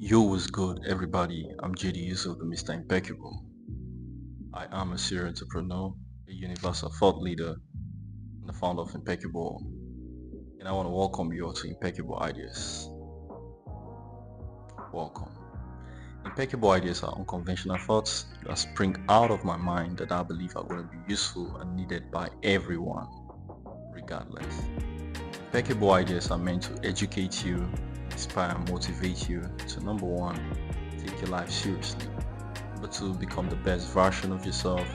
Yo, was good, everybody? I'm JD Yusuf, the Mr. Impeccable. I am a serial entrepreneur, a universal thought leader, and the founder of Impeccable. And I want to welcome you all to Impeccable Ideas. Welcome. Impeccable ideas are unconventional thoughts that spring out of my mind that I believe are going to be useful and needed by everyone, regardless. Impeccable ideas are meant to educate you, inspire and motivate you to number one, take your life seriously. Number two, become the best version of yourself.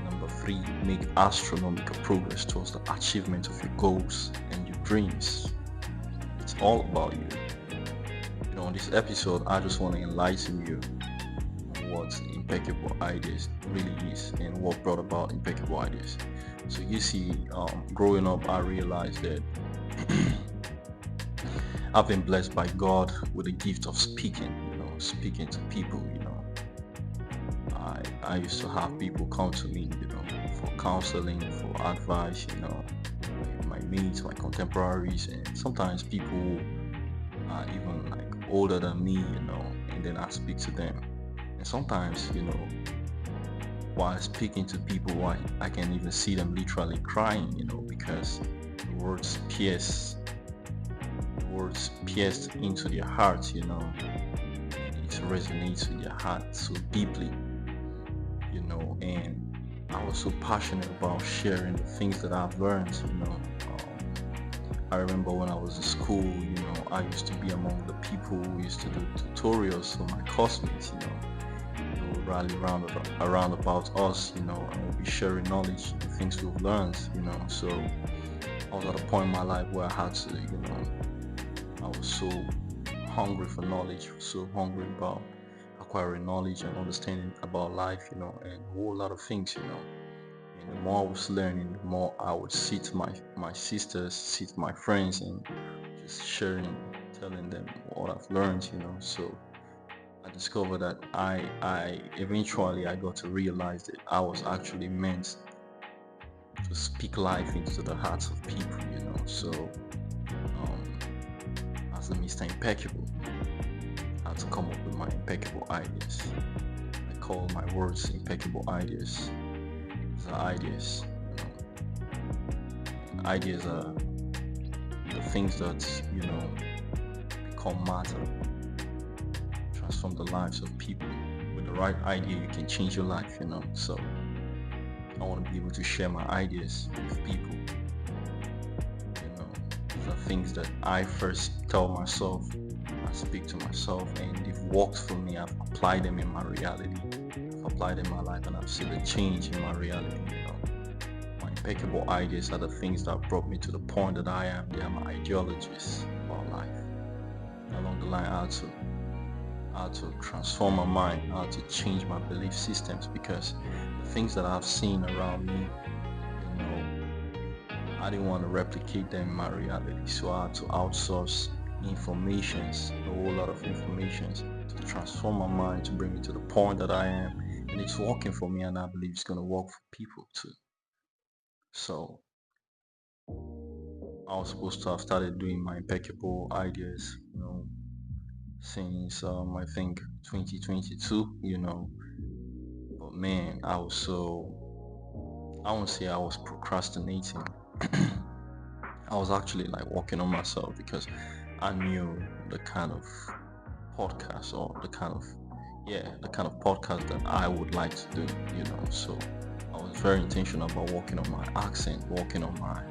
Number three, make astronomical progress towards the achievement of your goals and your dreams. It's all about you. On this episode, I just want to enlighten you on what impeccable ideas really is and what brought about impeccable ideas. So you see, growing up, I realized that I've been blessed by God with the gift of speaking, speaking to people, I used to have people come to me, for counseling, for advice, my mates, my contemporaries, and sometimes people who are even like older than me, and then I speak to them. And sometimes, while speaking to people, I can even see them literally crying, because the words pierced into their hearts, and it resonates with their heart so deeply, and I was so passionate about sharing the things that I've learned, I remember when I was in school, I used to be among the people who used to do tutorials for my classmates, they would rally around about us, and we'll be sharing knowledge, the things we've learned, so I was at a point in my life where I had to, I was so hungry for knowledge, so hungry about acquiring knowledge and understanding about life, and a whole lot of things, And the more I was learning, the more I would sit my sisters, sit my friends, and just sharing, telling them what I've learned, So I discovered that I eventually I got to realize that I was actually meant to speak life into the hearts of people, So as a Mr. Impeccable, I had to come up with my impeccable ideas. I call my words impeccable ideas. These are ideas. Ideas are the things that become matter, transform the lives of people. With the right idea, you can change your life. So I want to be able to share my ideas with people. These are things that I first tell myself. I speak to myself, and they've worked for me. I've applied them in my reality. I've applied in my life, and I've seen the change in my reality. My impeccable ideas are the things that brought me to the point that I am. They are my ideologies about life. Along the line, I had to transform my mind. I had to change my belief systems because the things that I've seen around me, I didn't want to replicate them in my reality. So I had to outsource informations, a whole lot of informations, to transform my mind, to bring me to the point that I am. And it's working for me, and I believe it's going to work for people too. So I was supposed to have started doing my impeccable ideas, since I think 2022, but man, I won't say I was procrastinating. I was actually like working on myself because I knew the kind of podcast or the kind of podcast that I would like to do, So I was very intentional about working on my accent, working on my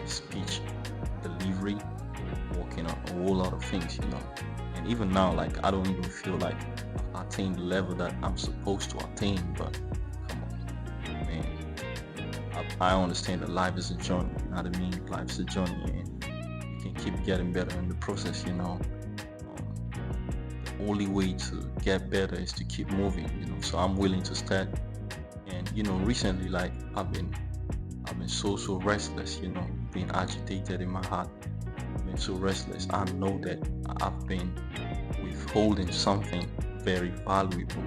speech delivery, working on a whole lot of things, And even now, like I don't even feel like I've attained the level that I'm supposed to attain, but come on, man. I understand that life is a journey, you know what I mean? Life is a journey, and you can keep getting better in the process, The only way to get better is to keep moving, So I'm willing to start, and recently, like I've been so restless, being agitated in my heart. I've been so restless. I know that I've been withholding something very valuable,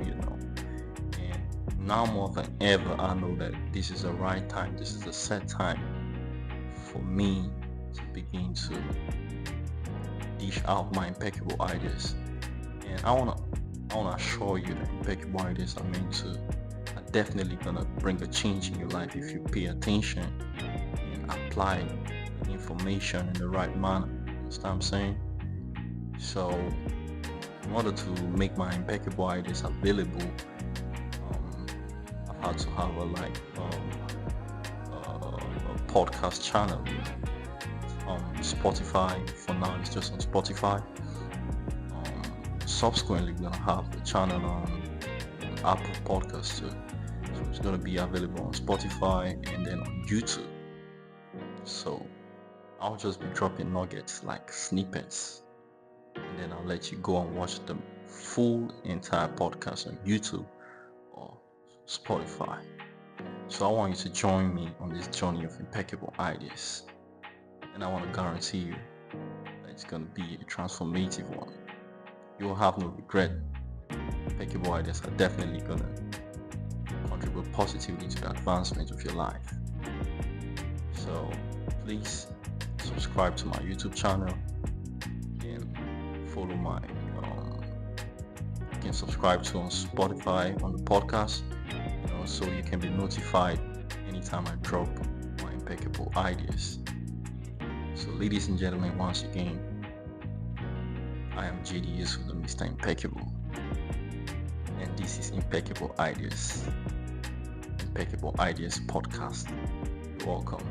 And now more than ever, I know that this is the right time. This is the set time for me to begin to dish out my impeccable ideas. And I wanna assure you that impeccable ideas are definitely gonna bring a change in your life if you pay attention and apply the information in the right manner. You understand what I'm saying? So in order to make my impeccable ideas available, I've had to have a podcast channel, on Spotify. For now, it's just on Spotify. Subsequently, we're gonna have the channel on Apple Podcasts too. So it's gonna be available on Spotify and then on YouTube. So I'll just be dropping nuggets like snippets, and then I'll let you go and watch the full entire podcast on YouTube or Spotify. So I want you to join me on this journey of impeccable ideas, and I want to guarantee you that it's going to be a transformative one. You will have no regret. Impeccable ideas are definitely going to contribute positively to the advancement of your life. So please subscribe to my YouTube channel and follow my you can subscribe to on Spotify on the podcast, so you can be notified anytime I drop my impeccable ideas. So ladies and gentlemen, once again, I am JD Yusuf, the Mr. Impeccable, and this is Impeccable Ideas Podcast. Welcome.